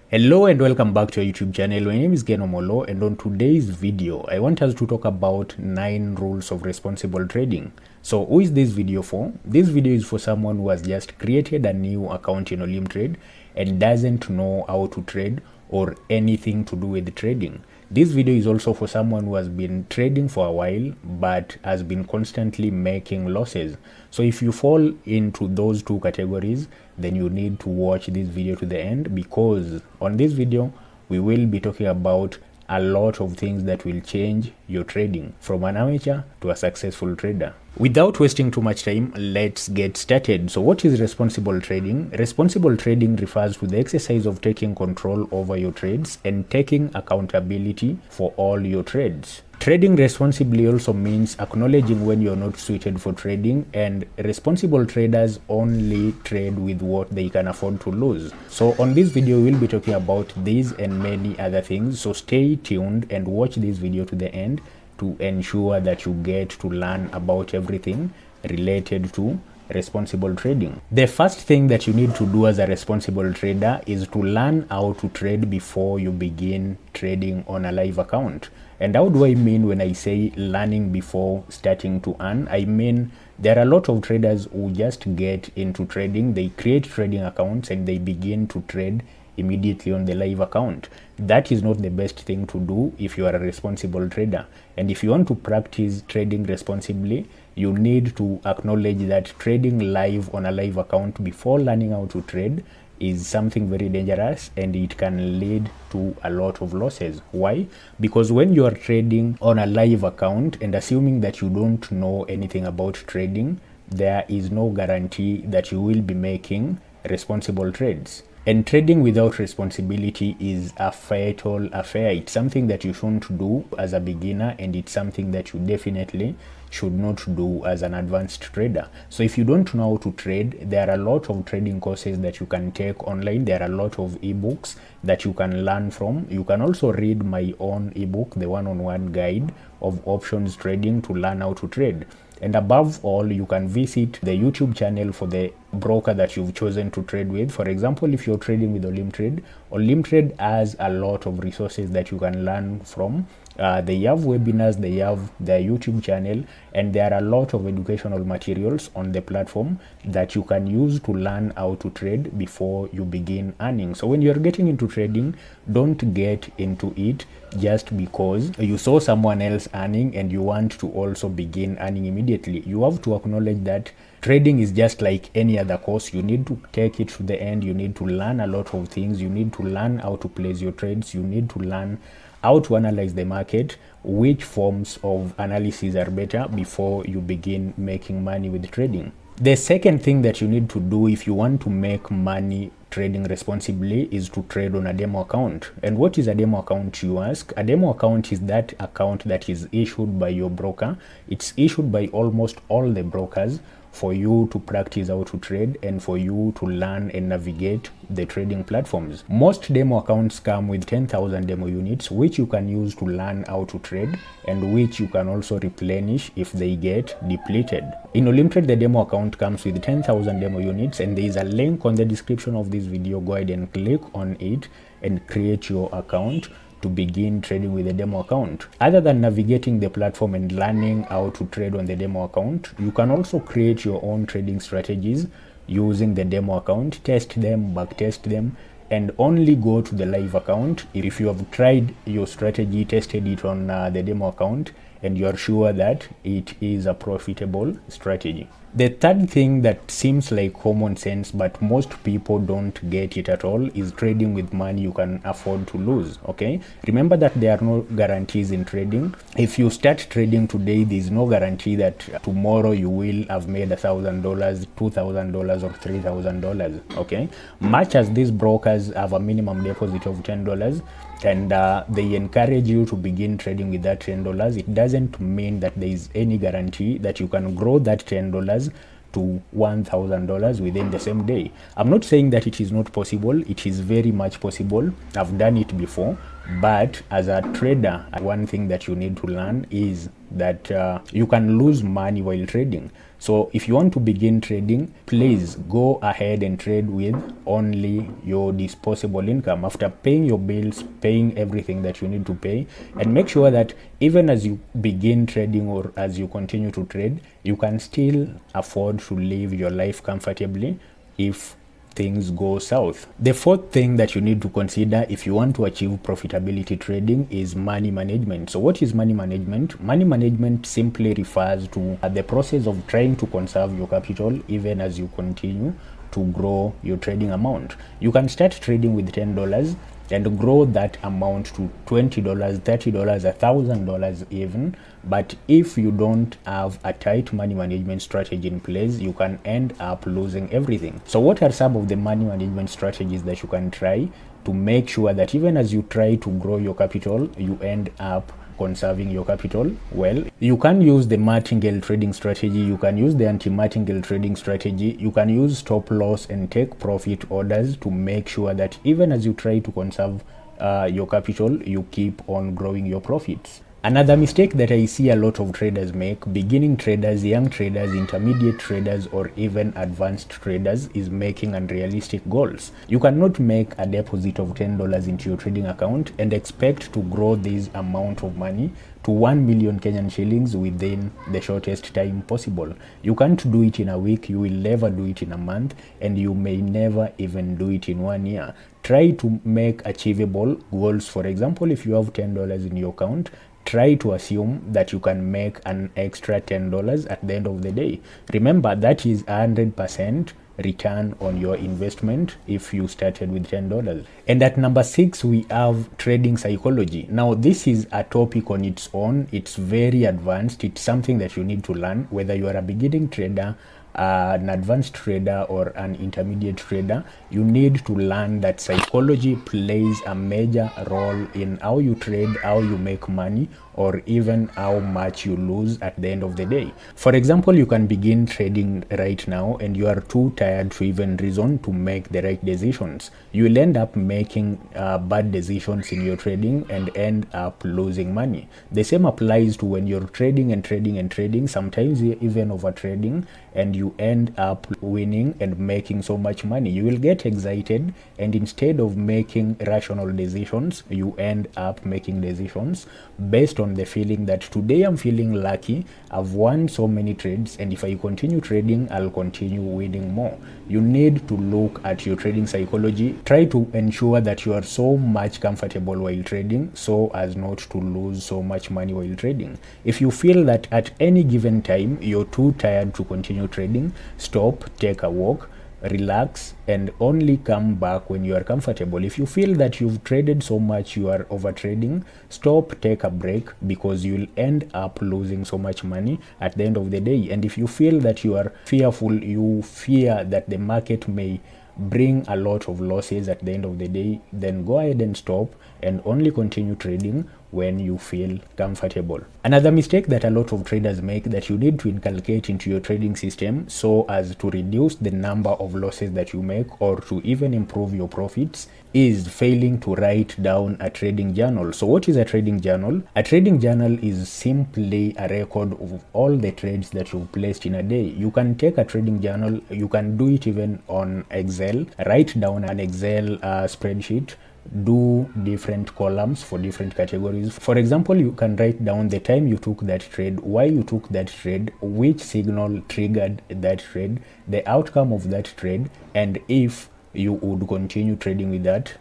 Hello and welcome back to our YouTube channel. My name is Genomolo, and on today's video I want us to talk about 9 rules of responsible trading. So who is this video for? This video is for someone who has just created a new account in Olymp Trade and doesn't know how to trade or anything to do with trading. This video is also for someone who has been trading for a while but has been constantly making losses. So if you fall into those two categories, then you need to watch this video to the end, because on this video we will be talking about a lot of things that will change your trading from an amateur to a successful trader. Without wasting too much time, let's get started. So what is responsible trading? Responsible trading refers to the exercise of taking control over your trades and taking accountability for all your trades. Trading responsibly also means acknowledging when you're not suited for trading, and responsible traders only trade with what they can afford to lose. So on this video we'll be talking about these and many other things, so stay tuned and watch this video to the end to ensure that you get to learn about everything related to responsible trading. The first thing that you need to do as a responsible trader is to learn how to trade before you begin trading on a live account. And how do I mean when I say learning before starting to earn? I mean there are a lot of traders who just get into trading, they create trading accounts and they begin to trade immediately on the live account. That is not the best thing to do if you are a responsible trader. And if you want to practice trading responsibly, you need to acknowledge that trading live on a live account before learning how to trade is something very dangerous, and it can lead to a lot of losses. Why? Because when you are trading on a live account and assuming that you don't know anything about trading, there is no guarantee that you will be making responsible trades. And trading without responsibility is a fatal affair. It's something that you shouldn't do as a beginner, and it's something that you definitely should not do as an advanced trader. So if you don't know how to trade, there are a lot of trading courses that you can take online. There are a lot of ebooks that you can learn from. You can also read my own ebook, the one-on-one guide of options trading, to learn how to trade. And above all, you can visit the YouTube channel for the broker that you've chosen to trade with. For example, if you're trading with Olymp Trade has a lot of resources that you can learn from. They have webinars, they have their YouTube channel, and there are a lot of educational materials on the platform that you can use to learn how to trade before you begin earning. So when you're getting into trading, don't get into it just because you saw someone else earning and you want to also begin earning immediately. You have to acknowledge that trading is just like any other course. You need to take it to the end. You need to learn a lot of things. You need to learn how to place your trades. You need to learn how to analyze the market, which forms of analysis are better before you begin making money with trading. The second thing that you need to do if you want to make money trading responsibly is to trade on a demo account. And what is a demo account, you ask? A demo account is that account that is issued by your broker. It's issued by almost all the brokers for you to practice how to trade and for you to learn and navigate the trading platforms. Most demo accounts come with 10,000 demo units, which you can use to learn how to trade and which you can also replenish if they get depleted. In Olymp Trade, the demo account comes with 10,000 demo units, and there is a link on the description of this video. Go ahead and click on it and create your account to begin trading with a demo account. Other than navigating the platform and learning how to trade on the demo account, you can also create your own trading strategies using the demo account, test them, backtest them, and only go to the live account if you have tried your strategy, tested it on the demo account, and you are sure that it is a profitable strategy. The third thing that seems like common sense but most people don't get it at all is trading with money you can afford to lose. Okay, remember that there are no guarantees in trading. If you start trading today, there is no guarantee that tomorrow you will have made $1,000, $2,000 or $3,000. Okay, much as these brokers have a minimum deposit of $10 and they encourage you to begin trading with that $10, it doesn't mean that there is any guarantee that you can grow that $10 to $1,000 within the same day. I'm not saying that it is not possible. It is very much possible. I've done it before, But as a trader, one thing that you need to learn is that you can lose money while trading. So if you want to begin trading, please go ahead and trade with only your disposable income after paying your bills, paying everything that you need to pay, and make sure that even as you begin trading or as you continue to trade, you can still afford to live your life comfortably if things go south. The fourth thing that you need to consider if you want to achieve profitability trading is money management. So what is money management? Money management simply refers to the process of trying to conserve your capital even as you continue to grow your trading amount. You can start trading with $10 and grow that amount to $20, $30, $1,000 even. But if you don't have a tight money management strategy in place, you can end up losing everything. So what are some of the money management strategies that you can try to make sure that even as you try to grow your capital, you end up conserving your capital? Well, you can use the martingale trading strategy, you can use the anti-martingale trading strategy, you can use stop loss and take profit orders to make sure that even as you try to conserve your capital, you keep on growing your profits. Another mistake that I see a lot of traders make, beginning traders, young traders, intermediate traders, or even advanced traders, is making unrealistic goals. You cannot make a deposit of $10 into your trading account and expect to grow this amount of money to 1 million Kenyan shillings within the shortest time possible. You can't do it in a week, you will never do it in a month, and you may never even do it in 1 year. Try to make achievable goals. For example, if you have $10 in your account, try to assume that you can make an extra $10 at the end of the day. Remember, that is 100% return on your investment if you started with $10. And at number 6, we have trading psychology. Now, this is a topic on its own. It's very advanced. It's something that you need to learn, whether you are a beginning trader, an advanced trader, or an intermediate trader. You need to learn that psychology plays a major role in how you trade, how you make money, or even how much you lose at the end of the day. For example, you can begin trading right now and you are too tired to even reason to make the right decisions. You will end up making bad decisions in your trading and end up losing money. The same applies to when you're trading and trading and trading, sometimes even over trading, and you end up winning and making so much money. You will get excited, and instead of making rational decisions, you end up making decisions based on the feeling that today I'm feeling lucky, I've won so many trades, and if I continue trading, I'll continue winning more. You need to look at your trading psychology. Try to ensure that you are so much comfortable while trading so as not to lose so much money while trading. If you feel that at any given time you're too tired to continue trading, stop, take a walk, relax, and only come back when you are comfortable. If you feel that you've traded so much you are over trading, stop, take a break, because you'll end up losing so much money at the end of the day. And if you feel that you are fearful, you fear that the market may bring a lot of losses at the end of the day, then go ahead and stop and only continue trading when you feel comfortable. Another mistake that a lot of traders make that you need to inculcate into your trading system so as to reduce the number of losses that you make or to even improve your profits is failing to write down a trading journal. So what is a trading journal? A trading journal is simply a record of all the trades that you've placed in a day. You can take a trading journal, you can do it even on Excel, write down an Excel spreadsheet, do different columns for different categories. For example, you can write down the time you took that trade, why you took that trade, which signal triggered that trade, the outcome of that trade, and if you would continue trading with that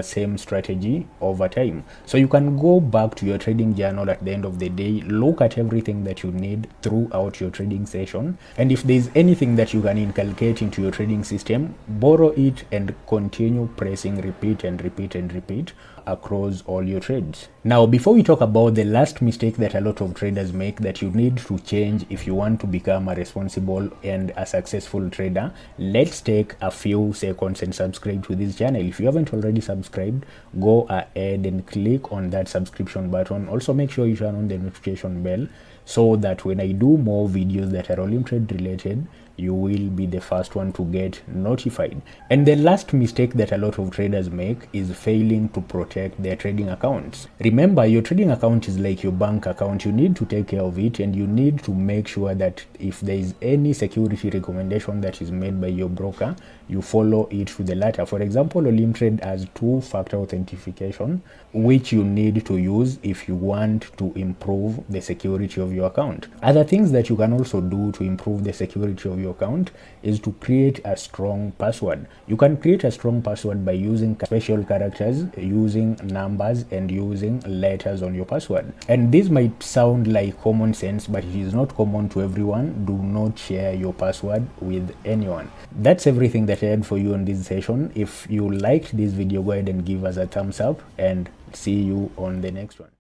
same strategy over time. So you can go back to your trading journal at the end of the day, look at everything that you need throughout your trading session, and if there's anything that you can inculcate into your trading system, borrow it and continue pressing repeat and repeat and repeat across all your trades. Now, before we talk about the last mistake that a lot of traders make that you need to change if you want to become a responsible and a successful trader, let's take a few seconds and subscribe to this channel. If you haven't already subscribed, go ahead and click on that subscription button. Also, make sure you turn on the notification bell so that when I do more videos that are Olymp Trade related, you will be the first one to get notified. And the last mistake that a lot of traders make is failing to protect their trading accounts. Remember, your trading account is like your bank account. You need to take care of it, and you need to make sure that if there is any security recommendation that is made by your broker, you follow it to the letter. For example, Olymp Trade has two-factor authentication, which you need to use if you want to improve the security of your account. Other things that you can also do to improve the security of your account is to create a strong password. You can create a strong password by using special characters, using numbers, and using letters on your password. And this might sound like common sense, but it is not common to everyone. Do not share your password with anyone. That's everything that I had for you on this session. If you liked this video, go ahead and give us a thumbs up, and see you on the next one.